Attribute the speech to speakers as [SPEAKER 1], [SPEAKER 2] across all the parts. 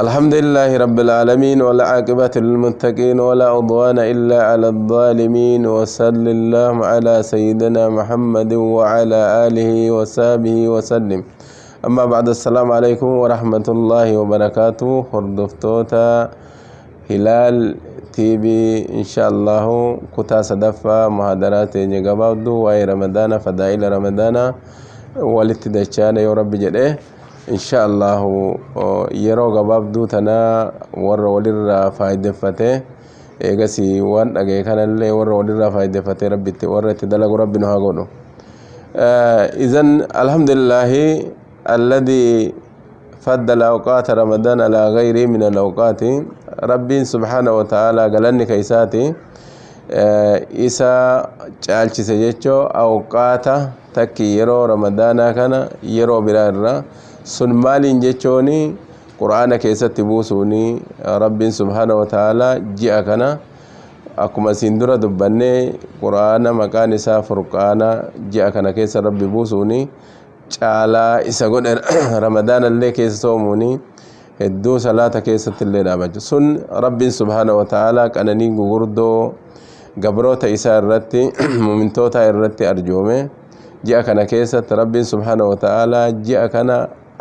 [SPEAKER 1] الحمد لله رب العالمين والعاقبة للمتقين ولا عدوان إلا على الظالمين وصل اللهم على سيدنا محمد وعلى آله وصحبه وسلم أما بعد السلام عليكم ورحمة الله وبركاته هردفتوتا هلال تي في إن شاء الله كتا صدفة محاضرات نجابدو وأي رمضان فضائل رمضان والاتدشان يا رب جده إن شاء الله يرو غبابدو تنا ور ولر فايدة فتة إيجاسي وان أجي كان اللي ور ولر فايدة فتة ربي ور تدلق ربنا هاقولو إذن الحمد لله الذي فضل أوقات رمضان على غيره من الأوقات ربي سبحانه وتعالى قالني كيساتي إسا جالشي سجيتشو أوقات تكي يرو رمضان كان يرو برارا sun maalin jechooni qur'aana keessatti buusuuni rabbiin subhaanahu wa ta'ala ji'a kana akkuma siin dura dubbanne qur'aana maqaan isaa furqaana ji'a kana keessa rabbi buusuuni caalaa isa godhe ramadaana illee keessa soomuuni hedduu salaata keessatti illee dhaabachu sun rabbiin subhaanahu wa ta'ala qananii gugurdoo gabroota isaa irratti mumintoota irratti arjoome ji'a kana keessatti rabbiin subhaanahu wa ta'ala ji'a kana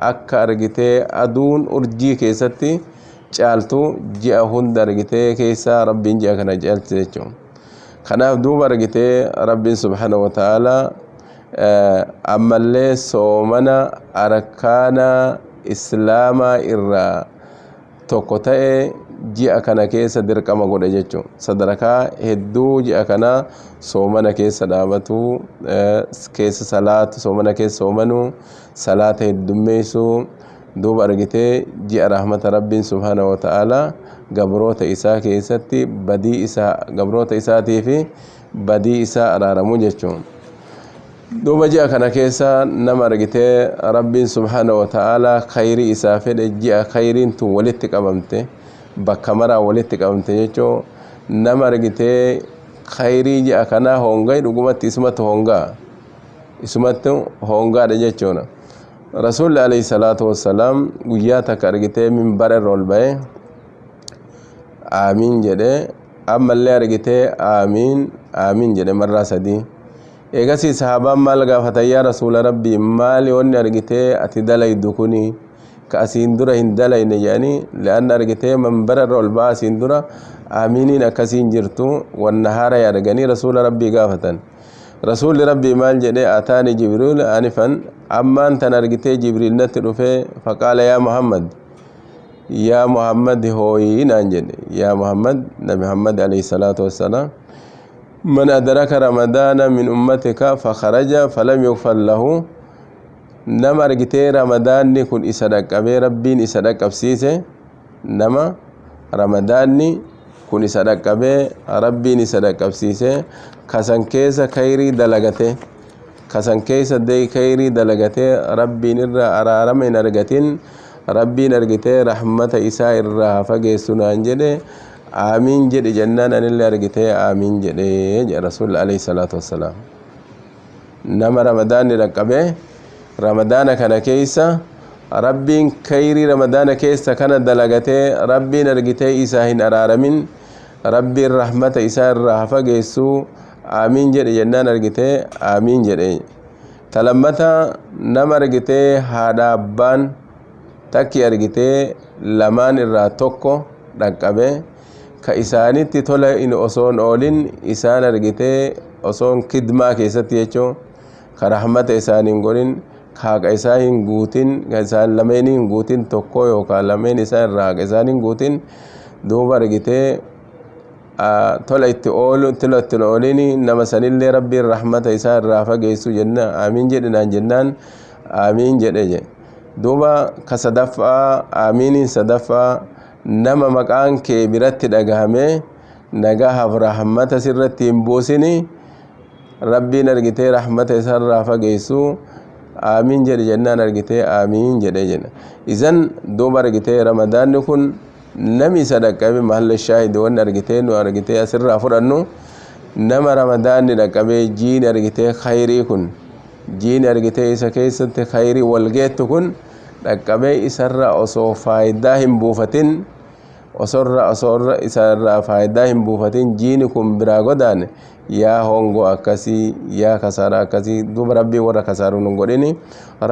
[SPEAKER 1] akka argitee aduun urjii keessatti caaltu ji'a hunda argitee keessa rabbiin ji'a kana caalti jechuun kanaaf duuba argitee rabbiin subhaanahu wa ta'ala ammallee soomana arkaana islaamaa irraa tokko ta'e ji'a kana keessa dirqama godhe jechuun sadarkaa hedduu ji'a kana soomana keessa dhaabatu keessa salaatu soomana keessa soomanu salaata heddummeessu duuba argitee ji'a rahmata rabbiin subhaanahu wa ta'ala gabroota isaa keessatti badii isaa gabroota isaatii fi badii isaa araaramu jechuun duuba ji'a kana keessa nama argitee rabbiin subhaanahu wa ta'ala khayrii isaa fedhe ji'a khayriin tun walitti qabamte bakka maraa walitti qabamte jechuun nama argitee khayrii ji'a kanaa hongay dhugumatti isumatti hongaadha jechuudha rasuulli alayhi salaatu wassalaam guyyaa takka argitee minbara irra ol ba'e aamiin jedhe ammallee argitee aamiin jedhe marraa sadii eegasii sahaabaan maal gaafatan yaa rasuula rabbii maali wanni argitee ati dalaydu kuni ka asiin dura hin dalayne jedhanii le'anna argitee minbara irra ol ba'a asiin dura aamiiniin akkasiin jirtu wanna haara yaadaganii rasuula rabbii gaafatan rasuulli rabbii maal jedhe ataani jibriil anifan ammaan tan argitee jibriil natti dhufe faqaala yaa muhammad hooyii naan jedhe yaa muhammad nabi muhammad alayhi salaatu wassalaam man adraka ramadaana min ummatika fakharaja falam yughfar lahu nama argitee ramadaanni kun isa dhaqqabee rabbiin isa dhaqqabsiise nama ramadaanni kun isa dhaqqabee rabbiin isa dhaqqabsiise kasan keessa khayrii dalagate kasan keessa khayrii dalagate rabbiin irraa araarama hin argatin rabbiin argitee rahmata isaa irraa fageessu naan jedhe aamiin jedhe jennaan anillee argitee aamiin jedhe rasuul alayhi salaatu wassalaam nama ramadaanni dhaqqabee ramadaana kana keessa rabbiin khayrii ramadaana keessa kana dalagatee rabbiin argitee isaa hin araaramin rabbiin rahmata isaa irraa fageessu aamiin jedhe jennaan argitee aamiin jedhe talammata nama argitee haadha abbaan takki argitee lamaan irraa tokko dhaqqabe ka isaanitti tola in osoon oolin isaan argitee osoon kidmaa keessatti jechuun ka rahmata isaaniin godhin haqa isaa hin guutin isaan lameen hin guutin tokko yookaan lameen isaa irraa haqa isaan hin guutin duuba argitee tola itti oolini nama sanillee rabbiin rahmata isaa irraa fageessu jenna aamiin jedhinaan jennaan aamiin jedhe duuba ka sadaffaa aamiiniin sadaffaa nama maqaan kee biratti dhagahame nagahaaf rahmata sirratti hin buusini rabbiin argitee rahmata isaa irraa fageessu aamiin jedhe jennaan argitee aamiin jedhe jenna izan duuba argitee ramadaanni kun nami isa dhaqqabe mahalla shaahidi wanni argitee nu argitee asirraa fudhannu nama ramadaanni dhaqqabee jiini argitee khayrii kun jiini argitee isa keessatti khayrii walgeettu kun dhaqqabee isarra osoo faayidaa hin buufatin osoo isarra faayidaa hin buufatin jiini kun biraa godaane yaa hongo akkasii yaa kasaara akkasii duuba rabbii warra kasaaruun hin godhini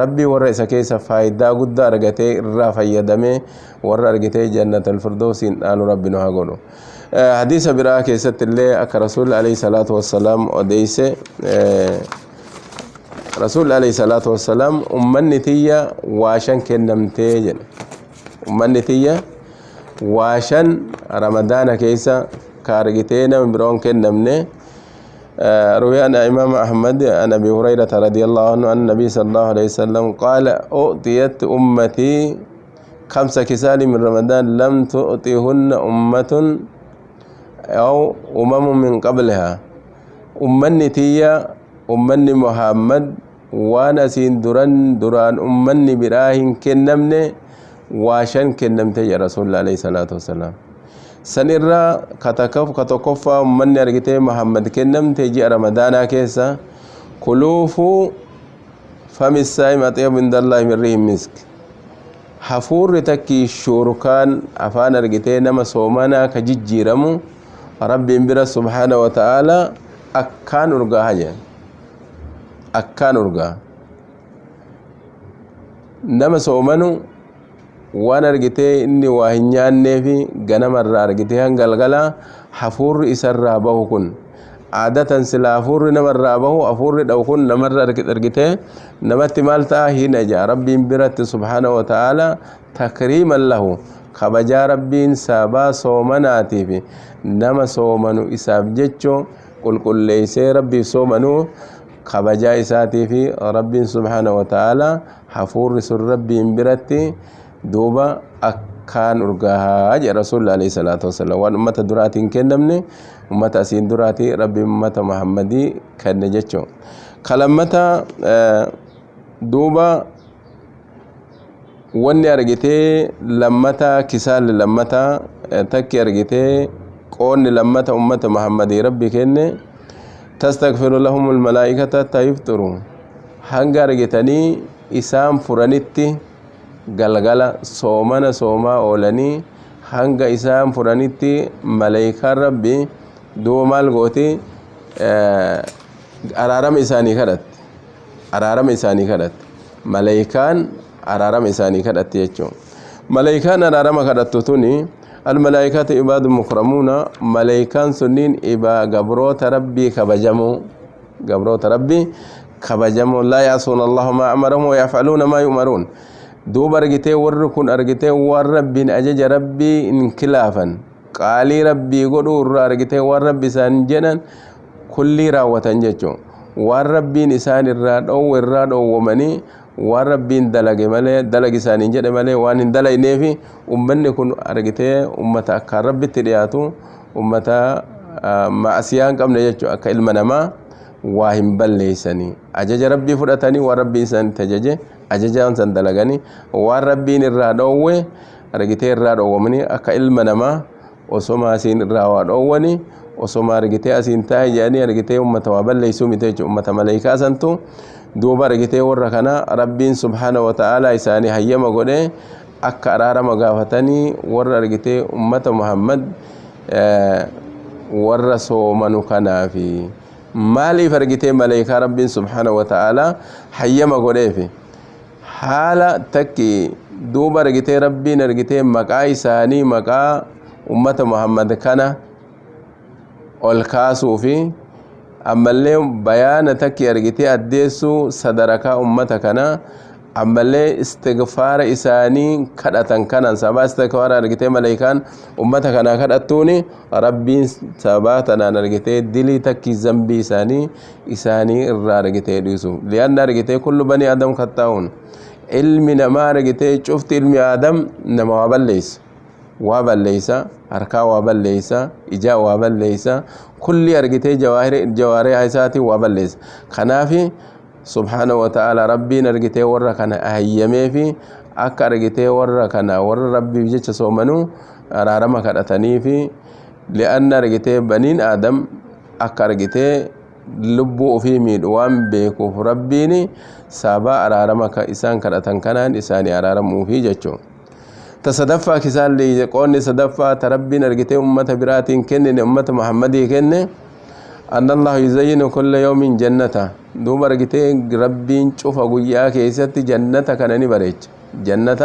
[SPEAKER 1] rabbii warra isa keessa faayidaa guddaa argatee irraa fayyadamee warra argatee jannatul firdawsiin dhaalu rabbi nu haa godhu. Hadiisa biraa keessatti illee akka rasuulli alayhi salaatu wassalaam odeeyse rasuulli alayhi salaatu wassalaam ummanni tiyya waashan kennamtee jedhe. Ummanni tiyya waashan ramadaana keessa ka argitee nama biroon kennamne. روي عن إمام أحمد عن أبي هريرة رضي الله عنه أن النبي صلى الله عليه وسلم قال أعطيت أمتي 5 كسال من رمضان لم تؤتهن أمة أو من قبلها أمني تيا أمني محمد وانا سين دران أمني براهن كنمني واشن كنمت يا رسول الله عليه الصلاة والسلام sanirra katokoffa ummanni argitee Muhammad kennamte ji'a ramadaanaa keessa kuluufu famisaa'im atiyyabu indallahi min riihi misk hafuurri takki shuurkaan afaan argitee nama soomanaa ka jijjiiramu rabbiin bira subhaanahu wa ta'ala akkaan urgaa haja akkaan urgaa nama soomanu waan argitee inni waa hin nyaannee fi ganamarraa argitee hangalgala hafuurri isarraa bahu kun aadatan sila hafuurri namarraa bahu hafuurri dhawu kun namarra argitee namatti maal ta'a hin ajaa rabbiin biratti subhaanahu wa ta'ala takriiman lahu kabajaa rabbiin sabaa soomanaatiif nama soomanu isaaf jecho qulqulleeysee rabbiif soomanuu kabajaa isaatiif rabbiin subhaanahu wa ta'ala hafuurri sun rabbiin biratti duuba akkaan urgaa jedha rasuulli alayhi salaatu wassalaam waan ummata duraatiin kennamne ummata asiin duraatii rabbi ummata muhammadii kenne jechuun kalammata duuba wanni argitee lammata kisaalli lammata takki argitee qoonni lammata ummata muhammadii rabbi kenne tastaghfiru lahumul malaa'ikata hatta yuftiru hanga argitanii isaan furanitti galgala soomana soomaa oolanii hanga isaan furanitti malaayikaan rabbi duuba maal gooti araarama isaanii kadhatti malaayikaan araarama isaanii kadhatti jechuun malaayikaan araarama kadhattu tuni almalaayikaatu ibaadu mukramuuna malaayikaan sunniin gabroota rabbii kabajamoo laa yaasuuna allahu maa amarahum wa yafcaluuna maa yu'maruun duuba argitee warri kun argitee waan rabbiin ajaja rabbii hin kilaafan qaalii rabbii godhuu irraa argitee waan rabbi isaan jedhan kullii raawwatan jechuun waan rabbiin isaan irraa dhoowwamanii waan rabbiin dalage malee dalagi isaaniin jedhe malee waan hin dalayneefi ummanni kun argitee ummata akka rabbitti dhiyaatu ummata maasiyaan qabne jechuun akka ilma namaa waa hin balleeysanii ajaja rabbii fudhatanii waan rabbii isaan tajaje ajajaan san dalaganii waan rabbiin irraa dhoowwe argitee irraa dhoowwamanii akka ilma namaa osoma asiin irraa waa dhoowwanii osoma argitee asiin taa'e jedhanii argitee ummata waa balleeysuu miti jechuudha ummata malaayikaa santu duuba argitee warra kana rabbiin subhaanahu wa ta'ala isaanii hayyama godhee akka araarama gaafatanii warra argitee ummata muhammad warra soomanu kanaafi maaliif argitee malaayikaa rabbiin subhaanahu wa ta'ala hayyama godheefi haala takki duuba argitee rabbiin argitee maqaa isaanii maqaa ummata muhammad kana ol kaasuu fi ammallee bayaana takki argitee addeessuu sadarakaa ummata kana ammallee istighfaara isaanii kadhatan kanan sabaa istighfaara argitee malaayikaan ummata kana kadhattuuni rabbiin sabaa tanaan argitee dilii takki zambii isaanii irraa argitee dhiisu li'anna argitee kullu bani adam kattaa'uun ilmi namaa argitee cufti ilmi adam nama waa balleeysa harkaa waa balleeysa ijaa waa balleeysa kulli argitee jawaaree isaatii waa balleeysa kanaafi subhaanahu wa ta'ala rabbiin argitee warra kana ahayyamee fi akka argitee warra kana warra rabbiif jecha soomanu araarama kadhatanii fi li'anna argitee baniin adam akka argitee lubbuu ofii miidhu waan beekuuf rabbiin sababa araarama isaan kadhatan kanaan isaanii araaramuufi jechuudha. Tasadaffaa kisaallee qoonni sadaffaa tarabbiin argitee ummata biraatiin kennine ummata Muhammadii kenne أن الله يزين كل يوم جنة دوب أرجتي ربين شوف أقوياء كيست جنة كان نبرج جنة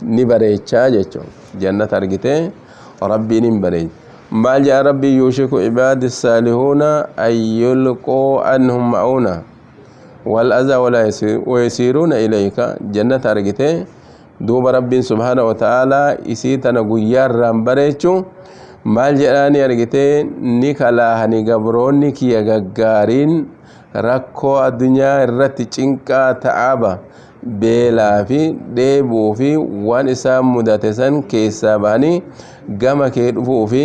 [SPEAKER 1] نبرج شاجتشو جنة أرجتي ربي نبرج ما جاء ربي يوشك عباد الصالحون أن يلقوا عنهم معونة والأذى ويسيرون إليك جنة أرجتي دوب ربي سبحانه وتعالى إسيتنا قوياء رامبرجو maal jedhaani argitee ni kalaahani gabroonni kiyya gaggaariin rakkoo addunyaa irratti cinqaa ta'aba beelaa fi dheebuu fi waan isaan mudate san keessaa ba'anii gama kee dhufuu fi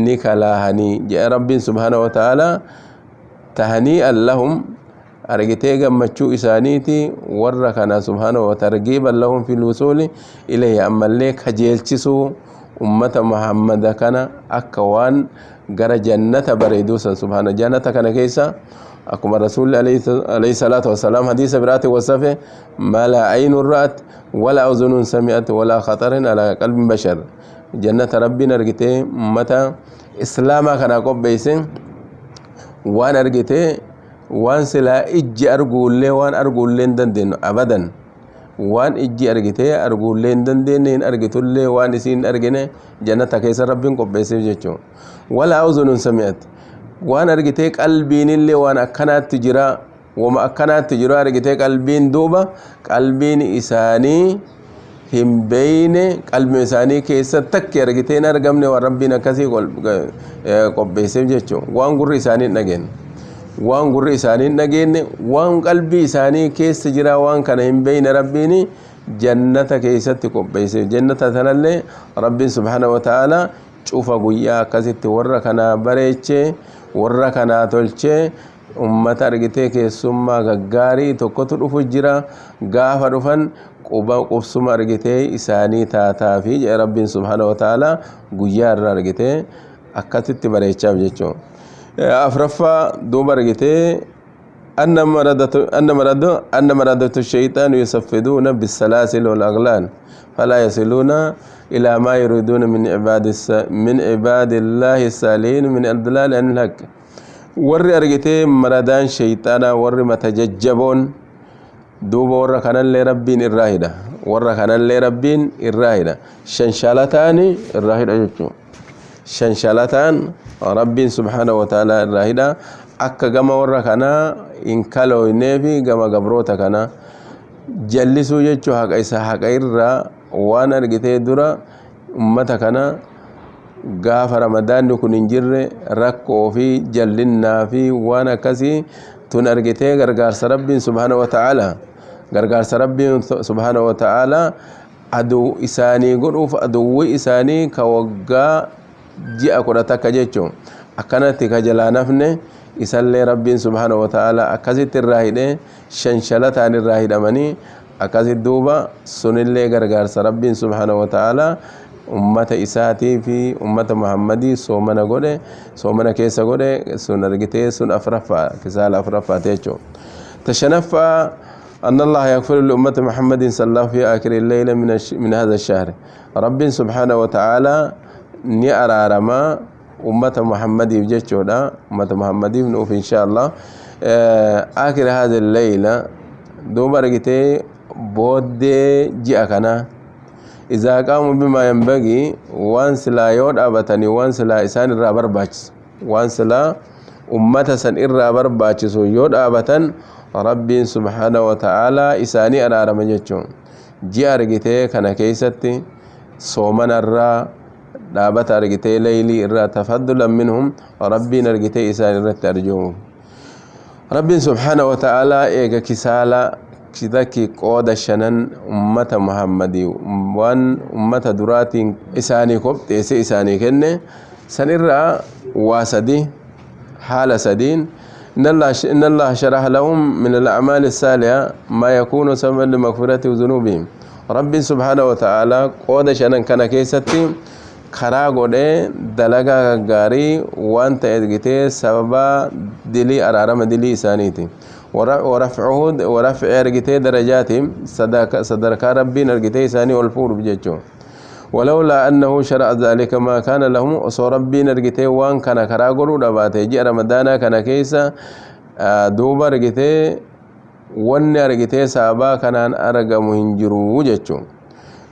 [SPEAKER 1] ni kalaahani jedha rabbiin subhaanahu wa ta'ala tahanii allahum argitee gammachuu isaaniiti warra kana subhaanahu wa targiiban lahum fil wusuuli ilayhi ammallee kajeelchisuu ummata Muhammad kana akka waan gara jannata bareedu san subhana jannata kana keessa akuma rasul alayhi salatu wassalam hadisa birati wasafe mala aynun ra'at wala uzunun sami'at wala khatarin ala qalbi bashar jannata rabbina argite ummata islama kana qobbeeysen waan argite waan sila ijji argulle waan argulle dandeen abadan waan ijji argite argulle dandeen argitulle waan isin argine jannata keessa rabbiin qobbeesseef jechuun wala uzunun sami'at waan argite qalbiin illee waan akkanaatti jira wama akkanaatti jira argite qalbiin duuba qalbiin isaanii hin beeyne qalbii isaanii keessa takki argite hin argamne waan rabbiin akkasii qobbeesseef jechuun waan gurri isaanii dhageen waan gurri isaanii dhageenye waan qalbii isaanii keessa jira waan kana hin beeyne rabbiin jannata keessatti qobbeesseef jannata tanallee rabbiin subhaanahu wa ta'ala cufa guyyaa akkasitti warra kana bareechee warra kana tolchee ummata argitee keessummaa gaggaarii tokkotu dhufu jira gaafa dhufan qubsuma argitee isaanii taataa fi rabbiin subhaanahu wa ta'ala guyyaa irra argitee akkasitti bareechaaf jechuudha. أفرفا دوبر جتة أن مردة الشيطان يصفدون بالسلاسل والأغلال فلا يصلون إلى ما يريدون من عباد الله الصالحين من الضلال عن الحق ور أرجتة مردان شيطانا ور متججبون دوب ور كان لربين الراهدة ور كان لربين الراهدة شنشالتان الراهدة جتو شنشالتان ربين سبحانه وتعالى الراهدة akka gama warra kana in kalooyne fi gama gabroota kana jallisuu jechuu haqa isa haqa irraa waan argitee dura ummata kana gaafa ramadaanni kun hin jirre rakkoo fi jallinnaa fi waan akkasii tun argitee gargaarsa rabbiin subhaanahu wa ta'ala gargaarsa rabbiin subhaanahu wa ta'ala aduu isaanii godhuuf aduwwi isaanii ka waggaa ji'a 10 takka jechuun akkanatti ka jalaa nafne isallee rabbiin subhaanahu wa ta'ala akkasitti irraa hidhee shanshalataan irraa hidhamanii akkasitti duuba sunillee gargaarsa rabbiin subhaanahu wa ta'ala ummata isaatii fi ummata Muhammadii soomana keessa godhe sun argitee sun afraffaa kisaala afraffaa jechuudha. Tashanaffaa أن الله يغفر لأمة محمد صلى الله في آخر الليل من هذا الشهر رب سبحانه وتعالى نأرى رما أمة محمد يجتشودا أمة محمد بنوف إن شاء الله آخر هذا الليلة دوبر جتة بود جاءنا إذا قاموا بما ينبغي وانس لا يود أبتني وانس لا إنسان الرابر باتش وانس لا أمة سن الرابر باتش سو يود أبتن ربي سبحانه وتعالى إساني أنا رمجتشون جاء جتة كنا كيستي صومنا الرا دابت أرجتي ليلي إرى تفضلا منهم ربي نرجتي إسان إرى ترجوه ربي سبحانه وتعالى إيجا كسالة كذاكي قود الشنن أمة محمدي وان أمة دراتي إساني كوب تيسي إساني كنة سنرى واسدي حال سدين إن الله شرح لهم من الأعمال الصالحة ما يكون سببا لمغفرة ذنوبهم ربي سبحانه وتعالى قود الشنن كان كيستي karaa godhee dalagaa gaarii waan ta'e argitee sababa dilii araarama dilii isaaniiti ورفع أرجتي درجاتهم صدرك ربي أرجتي إساني والفور بجتشو ولولا أنه شرع ذلك ما كان لهم وصو ربي أرجتي وان كان كراغرو دباتي جي رمضان كان كيسا دوبا أرجتي وان أرجتي سابا كان أرجم هنجرو جتشو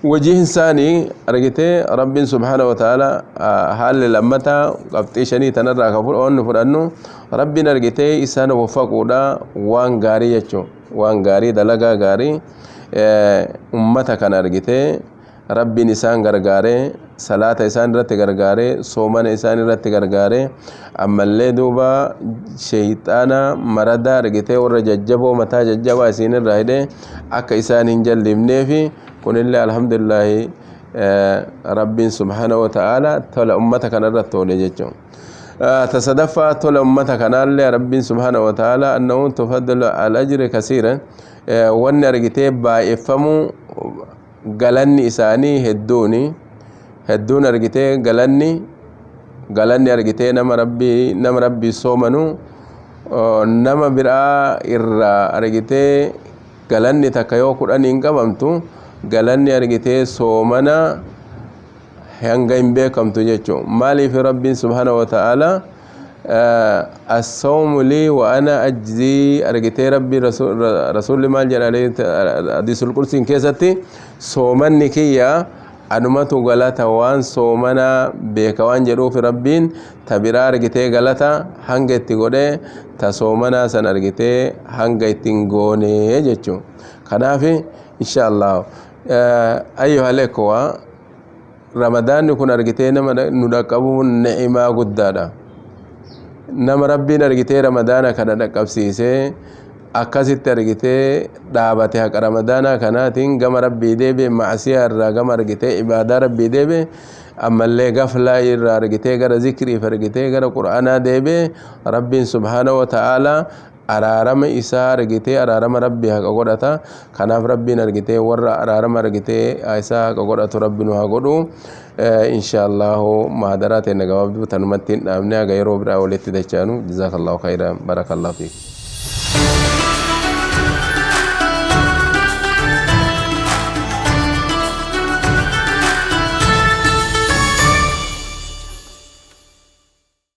[SPEAKER 1] وجه إنساني أرجتي رب سبحانه وتعالى حال لمتا قبتيشني تنرى كفر أو نفر أنه ربي أرجتي إسان وفقودا وان غاري يجو وان غاري دلغا غاري أمتا كان أرجتي ربي إسان غرغاري صلاة إسان رت غرغاري صومان إسان رت غرغاري أما اللي دوبا شيطانا مردا أرجتي ورججبو متا ججبا إسين الرايدة أكا إسان إنجل لمنيفي كن الله الحمد لله رب سبحانه وتعالى تولى أمتك نرد تولى جتهم تصدفى تولى أمتك نرد رب سبحانه وتعالى أنه تفضل الأجر كثيرا وأن رجتي بافهموا قالني إساني هدون رجتي قالني رجتي نم ربي صومنو نم برا رجتي قالني تكيو قرآن إنقبمتو قالني أرجتي صومنا هنجيم بكم تجتشو مالي في ربي سبحانه وتعالى الصوم لي وأنا أجزي أرجتي ربي رسول ما جل عليه حديث القدسي كيستي صومني كيا أنمتو غلطة وان صومنا بكوان جرو في ربين تبرا أرجتي غلطة هنجتي غده تصومنا سن أرجتي هنجتي غوني جتشو خنافي إن شاء الله أيها الأخوة رمضان يكون أرجتنا ندقبه النعمة قدادا نم ربي أرجتي رمضان كان ندقب سيسه أكاسيت أرجتي دعوته حق رمضان كانتين جم ربي دبي معصية الرجم أرجتي عبادة ربي دبي أما اللي غفلا أرجتي غير ذكري فرجتي غير قرآن دبي ربي سبحانه وتعالى أرارم إسا رجتي أرارم ربي هك أقولتا كناف ربي نرجتي ورا أرارم رجتي إسا هك أقولتا ربنا هقولو إن شاء الله مهدرات النجواب تنمتين أمنيا غيرو برا ولتي دشانو جزاك الله خيرا بارك الله فيك